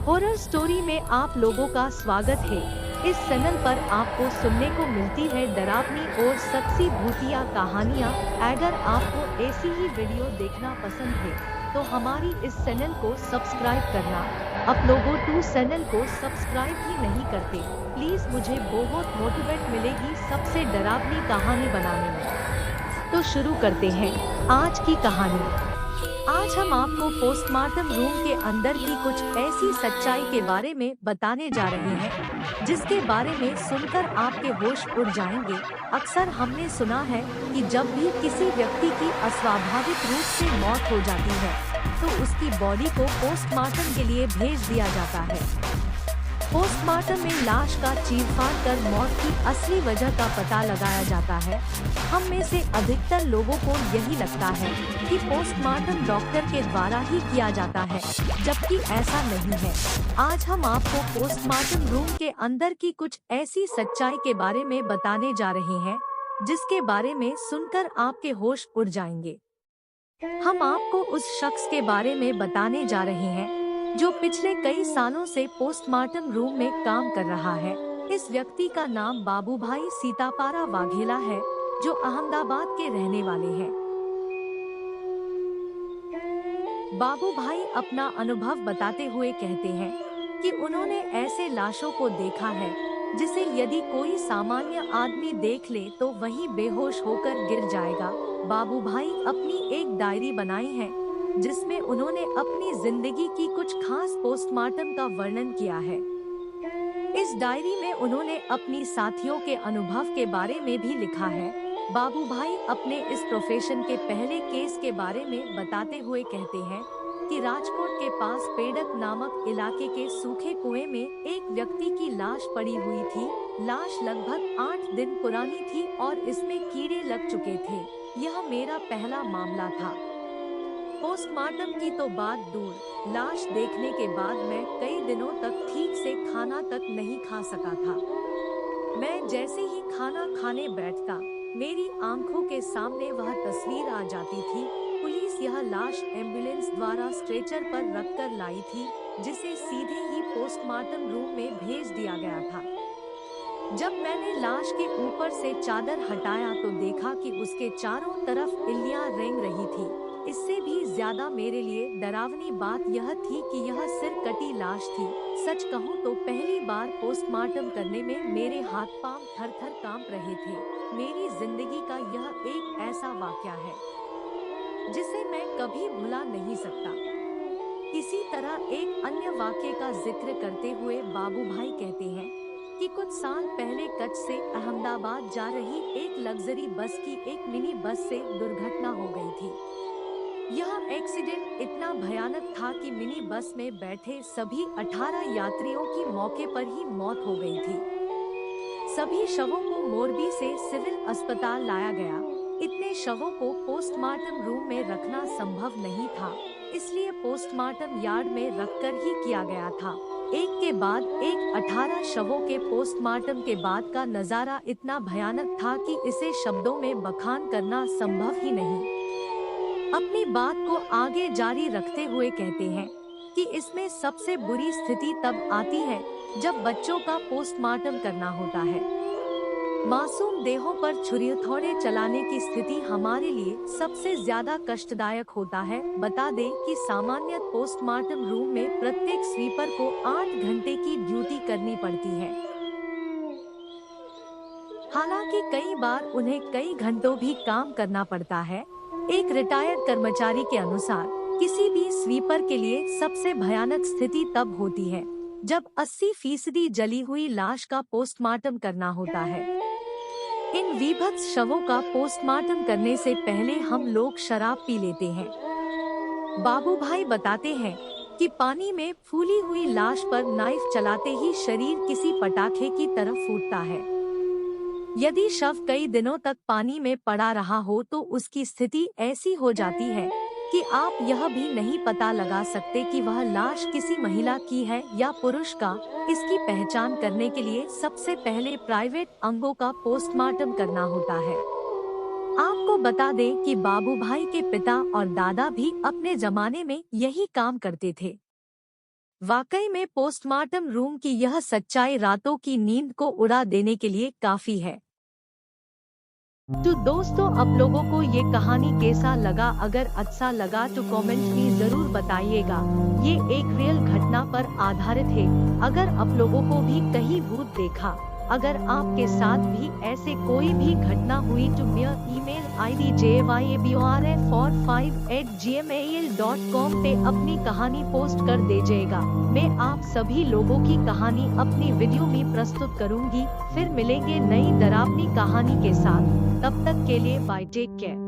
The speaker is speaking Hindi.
हॉरर स्टोरी में आप लोगों का स्वागत है। इस चैनल पर आपको सुनने को मिलती है डरावनी और सच्ची भूतिया कहानियाँ। अगर आपको ऐसी ही वीडियो देखना पसंद है तो हमारी इस चैनल को सब्सक्राइब करना। आप लोगों टू चैनल को सब्सक्राइब ही नहीं करते, प्लीज मुझे बहुत मोटिवेट मिलेगी सबसे डरावनी कहानी बनाने में। तो शुरू करते हैं आज की कहानी। आज हम आपको पोस्टमार्टम रूम के अंदर की कुछ ऐसी सच्चाई के बारे में बताने जा रहे हैं जिसके बारे में सुनकर आपके होश उड़ जाएंगे। अक्सर हमने सुना है कि जब भी किसी व्यक्ति की अस्वाभाविक रूप से मौत हो जाती है तो उसकी बॉडी को पोस्टमार्टम के लिए भेज दिया जाता है। पोस्टमार्टम में लाश का चीरफाड़ कर मौत की असली वजह का पता लगाया जाता है। हम में से अधिकतर लोगों को यही लगता है कि पोस्टमार्टम डॉक्टर के द्वारा ही किया जाता है, जबकि ऐसा नहीं है। आज हम आपको पोस्टमार्टम रूम के अंदर की कुछ ऐसी सच्चाई के बारे में बताने जा रहे हैं जिसके बारे में सुनकर आपके होश उड़ जाएंगे। हम आपको उस शख्स के बारे में बताने जा रहे हैं जो पिछले कई सालों से पोस्टमार्टम रूम में काम कर रहा है। इस व्यक्ति का नाम बाबूभाई सीतापारा वाघेला है, जो अहमदाबाद के रहने वाले हैं। बाबूभाई अपना अनुभव बताते हुए कहते हैं कि उन्होंने ऐसे लाशों को देखा है जिसे यदि कोई सामान्य आदमी देख ले तो वही बेहोश होकर गिर जाएगा। बाबूभाई अपनी एक डायरी बनाई है जिसमें उन्होंने अपनी जिंदगी की कुछ खास पोस्टमार्टम का वर्णन किया है। इस डायरी में उन्होंने अपनी साथियों के अनुभव के बारे में भी लिखा है। बाबूभाई अपने इस प्रोफेशन के पहले केस के बारे में बताते हुए कहते हैं कि राजकोट के पास पेड़क नामक इलाके के सूखे कुएं में एक व्यक्ति की लाश पड़ी हुई थी। लाश लगभग 8 दिन पुरानी थी और इसमें कीड़े लग चुके थे। यह मेरा पहला मामला था। पोस्टमार्टम की तो बात दूर, लाश देखने के बाद मैं कई दिनों तक ठीक से खाना तक नहीं खा सका था। मैं जैसे ही खाना खाने बैठता, मेरी आंखों के सामने वह तस्वीर आ जाती थी। पुलिस यह लाश एम्बुलेंस द्वारा स्ट्रेचर पर रखकर लाई थी, जिसे सीधे ही पोस्टमार्टम रूम में भेज दिया गया था। जब मैंने लाश के ऊपर से चादर हटाया तो देखा कि उसके चारों तरफ इल्लियां रेंग रही थी। इससे भी ज्यादा मेरे लिए डरावनी बात यह थी कि यह सिर कटी लाश थी। सच कहूँ तो पहली बार पोस्टमार्टम करने में मेरे हाथ पांव थर-थर कांप रहे थे। मेरी जिंदगी का यह एक ऐसा वाकया है जिसे मैं कभी भुला नहीं सकता। इसी तरह एक अन्य वाकये का जिक्र करते हुए बाबूभाई कहते हैं कि कुछ साल पहले कच्छ से अहमदाबाद जा रही एक लग्जरी बस की एक मिनी बस से दुर्घटना हो गई थी। यह एक्सीडेंट इतना भयानक था कि मिनी बस में बैठे सभी 18 यात्रियों की मौके पर ही मौत हो गई थी। सभी शवों को मोरबी से सिविल अस्पताल लाया गया। इतने शवों को पोस्टमार्टम रूम में रखना संभव नहीं था, इसलिए पोस्टमार्टम यार्ड में रखकर ही किया गया था। एक के बाद एक 18 शवों के पोस्टमार्टम के बाद का नजारा इतना भयानक था कि इसे शब्दों में बखान करना संभव ही नहीं। अपनी बात को आगे जारी रखते हुए कहते हैं कि इसमें सबसे बुरी स्थिति तब आती है जब बच्चों का पोस्टमार्टम करना होता है। मासूम देहों पर छुरी-हथौड़े चलाने की स्थिति हमारे लिए सबसे ज्यादा कष्टदायक होता है। बता दें कि सामान्य पोस्टमार्टम रूम में प्रत्येक स्वीपर को 8 घंटे की ड्यूटी करनी पड़ती है। हालांकि कई बार उन्हें कई घंटों भी काम करना पड़ता है। एक रिटायर्ड कर्मचारी के अनुसार किसी भी स्वीपर के लिए सबसे भयानक स्थिति तब होती है जब 80% जली हुई लाश का पोस्टमार्टम करना होता है। इन विभत्स शवों का पोस्टमार्टम करने से पहले हम लोग शराब पी लेते हैं। बाबूभाई बताते हैं कि पानी में फूली हुई लाश पर नाइफ चलाते ही शरीर किसी पटाखे की तरह फूटता है। यदि शव कई दिनों तक पानी में पड़ा रहा हो तो उसकी स्थिति ऐसी हो जाती है कि आप यह भी नहीं पता लगा सकते कि वह लाश किसी महिला की है या पुरुष का। इसकी पहचान करने के लिए सबसे पहले प्राइवेट अंगों का पोस्टमार्टम करना होता है। आपको बता दें कि बाबूभाई के पिता और दादा भी अपने जमाने में यही काम करते थे। वाकई में पोस्टमार्टम रूम की यह सच्चाई रातों की नींद को उड़ा देने के लिए काफी है। तो दोस्तों, आप लोगों को ये कहानी कैसा लगा? अगर अच्छा लगा तो कमेंट में जरूर बताइएगा। ये एक रियल घटना पर आधारित है। अगर आप लोगों को भी कहीं भूत देखा, अगर आपके साथ भी ऐसे कोई भी घटना हुई तो मेरा ईमेल ID jyabor45@gmail.com पे अपनी कहानी पोस्ट कर दीजिएगा। मैं आप सभी लोगों की कहानी अपनी वीडियो में प्रस्तुत करूंगी। फिर मिलेंगे नई डरावनी कहानी के साथ। तब तक के लिए बाय, टेक केयर।